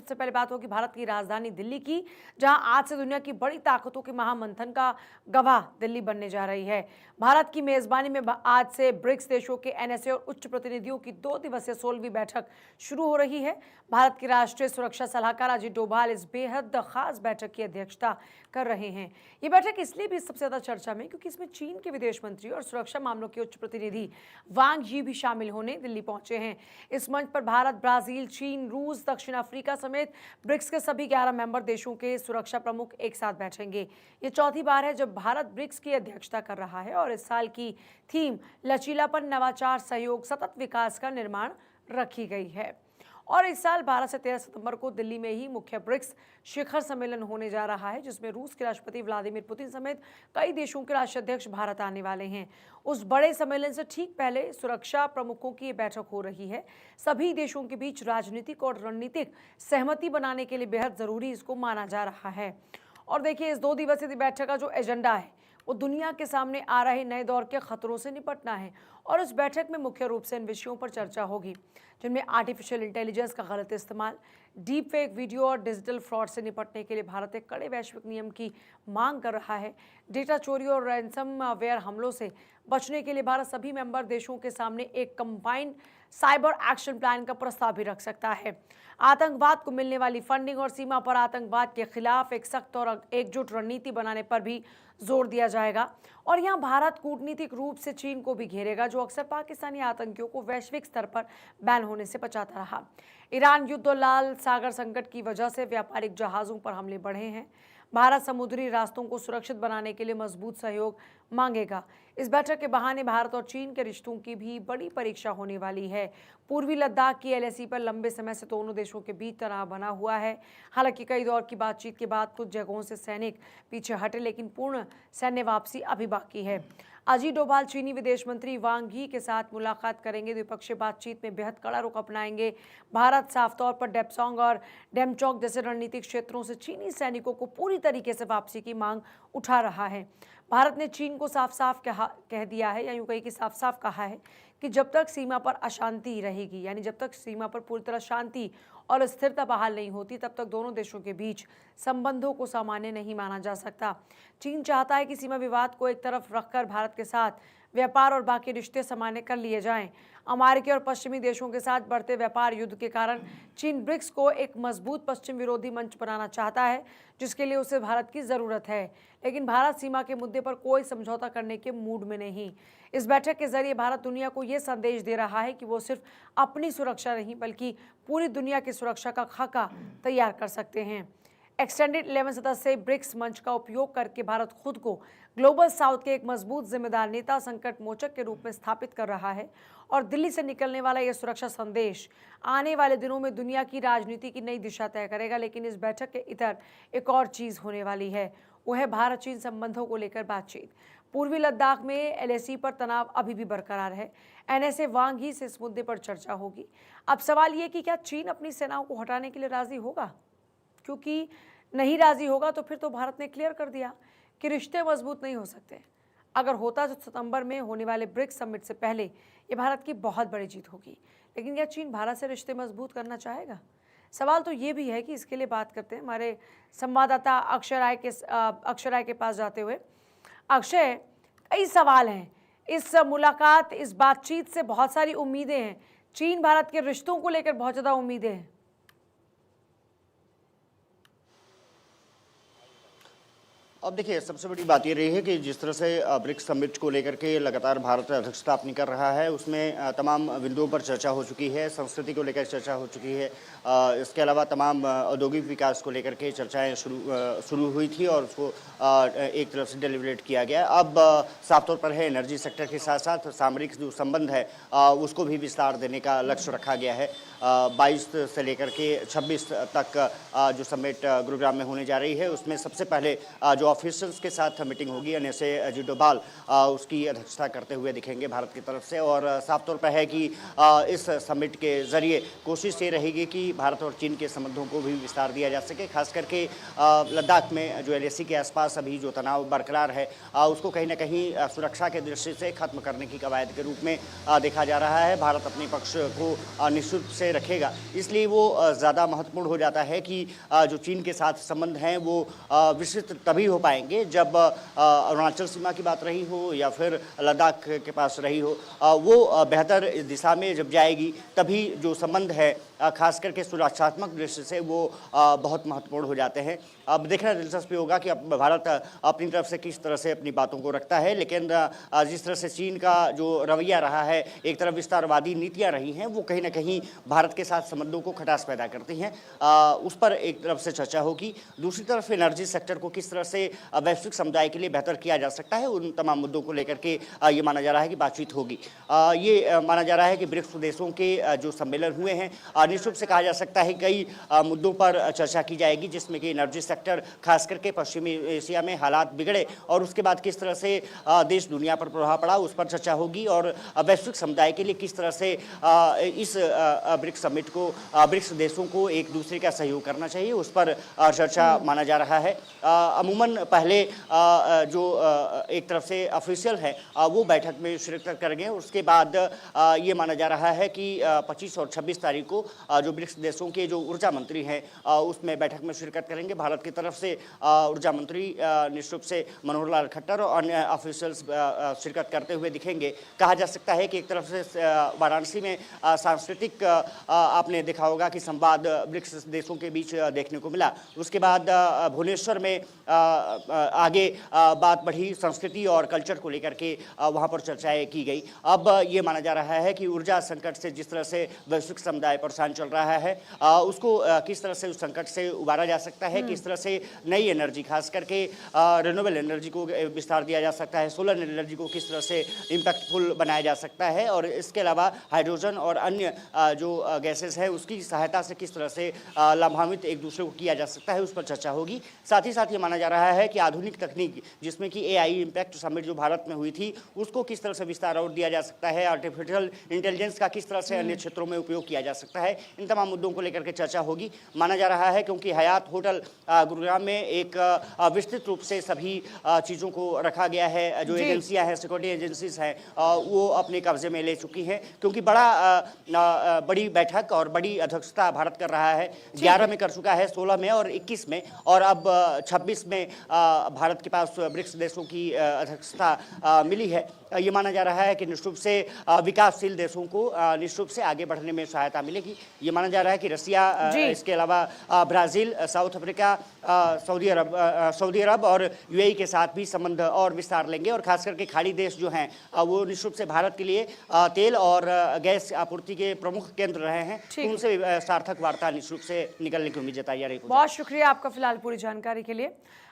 सबसे पहले बात होगी भारत की राजधानी दिल्ली की, जहां आज से दुनिया की बड़ी ताकतों के महामंथन का गवाह दिल्ली बनने जा रही है। भारत की मेजबानी में आज से ब्रिक्स देशों के एनएसए और उच्च प्रतिनिधियों की 2 दिवसीय 16वीं बैठक शुरू हो रही है। भारत के राष्ट्रीय सुरक्षा सलाहकार अजीत डोभाल इस बेहद खास बैठक की अध्यक्षता कर रहे हैं। ये बैठक इसलिए भी सबसे ज्यादा चर्चा में क्योंकि इसमें चीन के विदेश मंत्री और सुरक्षा मामलों के उच्च प्रतिनिधि वांग यी भी शामिल होने दिल्ली पहुंचे हैं। इस मंच पर भारत, ब्राजील, चीन, रूस, दक्षिण अफ्रीका समेत ब्रिक्स के सभी 11 मेंबर देशों के सुरक्षा प्रमुख एक साथ बैठेंगे। ये चौथी बार है जब भारत ब्रिक्स की अध्यक्षता कर रहा है और इस साल की थीम लचीलापन, नवाचार, सहयोग, सतत विकास का निर्माण रखी गई है। और इस साल 12 से 13 सितंबर को दिल्ली में ही मुख्य ब्रिक्स शिखर सम्मेलन होने जा रहा है, जिसमें रूस के राष्ट्रपति व्लादिमीर पुतिन समेत कई देशों के राष्ट्राध्यक्ष भारत आने वाले हैं। उस बड़े सम्मेलन से ठीक पहले सुरक्षा प्रमुखों की बैठक हो रही है। सभी देशों के बीच राजनीतिक और रणनीतिक सहमति बनाने के लिए बेहद जरूरी इसको माना जा रहा है। और देखिए, इस 2 दिवसीय बैठक का जो एजेंडा है वो दुनिया के सामने आ रहे नए दौर के खतरों से निपटना है। और इस बैठक में मुख्य रूप से इन विषयों पर चर्चा होगी, जिनमें आर्टिफिशियल इंटेलिजेंस का गलत इस्तेमाल, डीप फेक वीडियो और डिजिटल फ्रॉड से निपटने के लिए भारत एक कड़े वैश्विक नियम की मांग कर रहा है। डेटा चोरी और रैंसमवेयर हमलों से बचने के लिए भारत सभी मेंबर देशों के सामने एक कंबाइंड साइबर एक्शन प्लान का प्रस्ताव भी रख सकता है। आतंकवाद को मिलने वाली फंडिंग और सीमा पर आतंकवाद के खिलाफ एक सख्त और एकजुट रणनीति बनाने पर भी जोर दिया जाएगा। और यहाँ भारत कूटनीतिक रूप से चीन को भी घेरेगा, जो अक्सर पाकिस्तानी आतंकियों को वैश्विक स्तर पर बैन होने से बचाता रहा। ईरान युद्ध और लाल सागर संकट की वजह से व्यापारिक जहाजों पर हमले बढ़े हैं। भारत समुद्री रास्तों को सुरक्षित बनाने के लिए मजबूत सहयोग मांगेगा। इस बैठक के बहाने भारत और चीन के रिश्तों की भी बड़ी परीक्षा होने वाली है। पूर्वी लद्दाख की एलएसी पर लंबे समय से दोनों देशों के बीच तनाव बना हुआ है। हालांकि कई दौर की बातचीत के बाद कुछ जगहों से सैनिक पीछे हटे, लेकिन पूर्ण सैन्य वापसी अभी बाकी है। अजीत डोभाल चीनी विदेश मंत्री वांग यी के साथ मुलाकात करेंगे। द्विपक्षीय बातचीत में बेहद कड़ा रुख अपनाएंगे। भारत साफ तौर पर डेप्सोंग और डेमचौक जैसे रणनीतिक क्षेत्रों से चीनी सैनिकों को पूरी तरीके से वापसी की मांग उठा रहा है। भारत ने चीन को साफ साफ कह दिया है, या यूं कही कि साफ साफ कहा है कि जब तक सीमा पर अशांति रहेगी, यानी जब तक सीमा पर पूरी तरह शांति और स्थिरता बहाल नहीं होती, तब तक दोनों देशों के बीच संबंधों को सामान्य नहीं माना जा सकता। चीन चाहता है कि सीमा विवाद को एक तरफ रखकर भारत के साथ व्यापार और बाकी रिश्ते सामान्य कर लिए जाएं। अमेरिकी और पश्चिमी देशों के साथ बढ़ते व्यापार युद्ध के कारण चीन ब्रिक्स को एक मजबूत पश्चिम विरोधी मंच बनाना चाहता है, जिसके लिए उसे भारत की जरूरत है। लेकिन भारत सीमा के मुद्दे पर कोई समझौता करने के मूड में नहीं। इस बैठक के जरिए भारत दुनिया को यह संदेश दे रहा है कि वो सिर्फ अपनी सुरक्षा नहीं बल्कि पूरी दुनिया की सुरक्षा का खाका तैयार कर सकते हैं। एक्सटेंडेड 11 सदस्य ब्रिक्स मंच का उपयोग करके भारत खुद को ग्लोबल साउथ के एक मजबूत जिम्मेदार नेता, संकट मोचक के रूप में स्थापित कर रहा है। और दिल्ली से निकलने वाला यह सुरक्षा संदेश आने वाले दिनों में दुनिया की राजनीति की नई दिशा तय करेगा। लेकिन इस बैठक के इतर एक और चीज होने वाली है, वो है भारत चीन संबंधों को लेकर बातचीत। पूर्वी लद्दाख में एलएसी पर तनाव अभी भी बरकरार है। एनएसए वांग यी से इस मुद्दे पर चर्चा होगी। अब सवाल ये कि क्या चीन अपनी सेनाओं को हटाने के लिए राजी होगा? क्योंकि नहीं राजी होगा तो फिर तो भारत ने क्लियर कर दिया कि रिश्ते मजबूत नहीं हो सकते। अगर होता तो सितंबर में होने वाले ब्रिक्स समिट से पहले ये भारत की बहुत बड़ी जीत होगी। लेकिन क्या चीन भारत से रिश्ते मजबूत करना चाहेगा? सवाल तो ये भी है कि इसके लिए बात करते हैं हमारे संवाददाता अक्षय राय के पास जाते हुए। अक्षय, कई सवाल हैं इस मुलाकात, इस बातचीत से बहुत सारी उम्मीदें हैं। चीन भारत के रिश्तों को लेकर बहुत ज़्यादा उम्मीदें हैं। अब देखिए, सबसे बड़ी बात ये रही है कि जिस तरह से ब्रिक्स समिट को लेकर के लगातार भारत अध्यक्षता अपनी कर रहा है, उसमें तमाम बिंदुओं पर चर्चा हो चुकी है। संस्कृति को लेकर चर्चा हो चुकी है। इसके अलावा तमाम औद्योगिक विकास को लेकर के चर्चाएं शुरू हुई थी और उसको एक तरफ से डेलिब्रेट किया गया। अब साफ तौर पर है एनर्जी सेक्टर के साथ साथ सामरिक जो संबंध है उसको भी विस्तार देने का लक्ष्य रखा गया है। 22 से लेकर के 26 तक जो समिट गुरुग्राम में होने जा रही है, उसमें सबसे पहले जो ऑफिशियल्स के साथ मीटिंग होगी, एनएसए जी डोभाल उसकी अध्यक्षता करते हुए दिखेंगे भारत की तरफ से। और साफ तौर पर है कि इस समिट के जरिए कोशिश ये रहेगी कि भारत और चीन के संबंधों को भी विस्तार दिया जा सके, खास करके लद्दाख में जो एलएसी के आसपास अभी जो तनाव बरकरार है उसको कहीं ना कहीं सुरक्षा के दृष्टि से खत्म करने की कवायद के रूप में देखा जा रहा है। भारत अपने पक्ष को निश्चित से रखेगा, इसलिए वो ज़्यादा महत्वपूर्ण हो जाता है कि जो चीन के साथ संबंध हैं वो विस्तृत तभी हो पाएंगे जब अरुणाचल सीमा की बात रही हो या फिर लद्दाख के पास रही हो, वो बेहतर दिशा में जब जाएगी तभी जो संबंध है खास करके सुरक्षात्मक दृष्टि से वो बहुत महत्वपूर्ण हो जाते हैं। अब देखना दिलचस्प होगा कि अब भारत अपनी तरफ से किस तरह से अपनी बातों को रखता है, लेकिन जिस तरह से चीन का जो रवैया रहा है, एक तरफ विस्तारवादी नीतियां रही हैं, वो कहीं ना कहीं भारत के साथ संबंधों को खटास पैदा करती हैं। उस पर एक तरफ से चर्चा होगी, दूसरी तरफ एनर्जी सेक्टर को किस तरह से वैश्विक समुदाय के लिए बेहतर किया जा सकता है, उन तमाम मुद्दों को लेकर के ये माना जा रहा है कि बातचीत होगी। ये माना जा रहा है कि ब्रिक्स देशों के जो सम्मेलन हुए हैं, निश्चित रूप से कहा जा सकता है कई मुद्दों पर चर्चा की जाएगी, जिसमें कि एनर्जी सेक्टर खास करके पश्चिमी एशिया में हालात बिगड़े और उसके बाद किस तरह से देश दुनिया पर प्रभाव पड़ा, उस पर चर्चा होगी। और वैश्विक समुदाय के लिए किस तरह से इस ब्रिक्स समिट को ब्रिक्स देशों को एक दूसरे का सहयोग करना चाहिए, उस पर चर्चा माना जा रहा है। अमूमन पहले जो एक तरफ से ऑफिशियल है वो बैठक में शिरकत करेंगे, उसके बाद ये माना जा रहा है कि 25 और 26 तारीख को जो ब्रिक्स देशों के जो ऊर्जा मंत्री हैं उसमें बैठक में शिरकत करेंगे। भारत की तरफ से ऊर्जा मंत्री निश्चित रूप से मनोहर लाल खट्टर और अन्य ऑफिशियल्स शिरकत करते हुए दिखेंगे। कहा जा सकता है कि एक तरफ से वाराणसी में सांस्कृतिक आपने देखा होगा कि संवाद ब्रिक्स देशों के बीच देखने को मिला, उसके बाद भुवनेश्वर में आगे बात बढ़ी, संस्कृति और कल्चर को लेकर के वहाँ पर चर्चाएं की गई। अब ये माना जा रहा है कि ऊर्जा संकट से जिस तरह से वैश्विक समुदाय परेशान चल रहा है उसको किस तरह से उस संकट से उबारा जा सकता है, किस तरह से नई एनर्जी खास करके रिन्यूएबल एनर्जी को विस्तार दिया जा सकता है, सोलर एनर्जी को किस तरह से इम्पैक्टफुल बनाया जा सकता है, और इसके अलावा हाइड्रोजन और अन्य जो गैसेस है उसकी सहायता से किस तरह से लाभान्वित एक दूसरे को किया जा सकता है, उस पर चर्चा होगी। साथ ही साथ ये माना जा रहा है कि आधुनिक तकनीक जिसमें कि एआई इम्पैक्ट समिट जो भारत में हुई थी उसको किस तरह से विस्तार और दिया जा सकता है, आर्टिफिशियल इंटेलिजेंस का किस तरह से अन्य क्षेत्रों में उपयोग किया जा सकता है, इन तमाम मुद्दों को लेकर के चर्चा होगी माना जा रहा है। क्योंकि हयात होटल गुरुग्राम में एक विस्तृत रूप से सभी चीज़ों को रखा गया है, जो एजेंसियां हैं, सिक्योरिटी एजेंसीज हैं वो अपने कब्जे में ले चुकी हैं, क्योंकि बड़ी बैठक और बड़ी अध्यक्षता भारत कर रहा है। 11 में कर चुका है, 16 में और 21 में, और अब 26 में भारत के पास ब्रिक्स देशों की अध्यक्षता मिली है। ये माना जा रहा है कि निश्चित रूप से विकासशील देशों को निश्चित रूप से आगे बढ़ने में सहायता मिलेगी। ये माना जा रहा है कि रसिया, इसके अलावा ब्राज़ील, साउथ अफ्रीका, सऊदी अरब और यूएई के साथ भी संबंध और विस्तार लेंगे, और खास करके खाड़ी देश जो हैं वो निश्चित रूप से भारत के लिए तेल और गैस आपूर्ति के प्रमुख केंद्र रहे हैं, उनसे सार्थक वार्ता निश्चित रूप से निकलने की उम्मीद जताई जा रही है। बहुत शुक्रिया आपका फिलहाल पूरी जानकारी के लिए।